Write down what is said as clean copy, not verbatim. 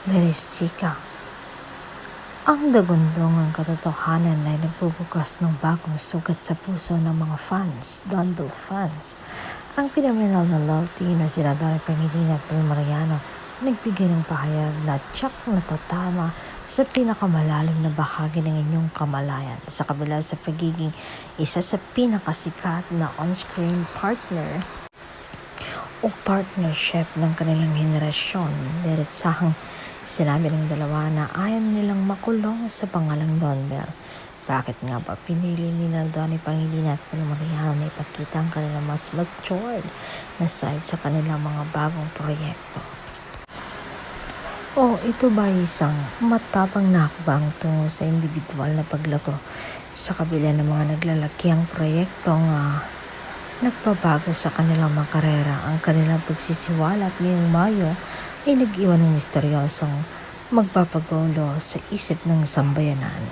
Liris Chika. Ang dagundong katotohanan ay nagbubukas ng bagong sugat sa puso ng mga fans, Donbell fans. Ang pinaminal na love team na sila Donnie Pangilinan at Bill Mariano nagbigay ng pahayag na tsak na tatama sa pinakamalalim na bahagi ng inyong kamalayan sa kabila sa pagiging isa sa pinakasikat na on-screen partner o partnership ng kanilang henerasyon. Diretsahang sinabi ng dalawa na ayaw nilang makulong sa pangalang Donbell. Bakit nga ba pinili nila Donnie Pangilinan at Bill Mariano na ipakita ang kanilang mas matured na side sa kanilang mga bagong proyekto? O ito ba isang matapang na hakbang tungo sa individual na paglago sa kabila ng mga naglalakiang proyektong nagpabago sa kanilang mga karera? Ang kanilang pagsisiwala at ngayong Mayo ay nag-iwan ng misteryosong magpapagulo sa isip ng sambayanan.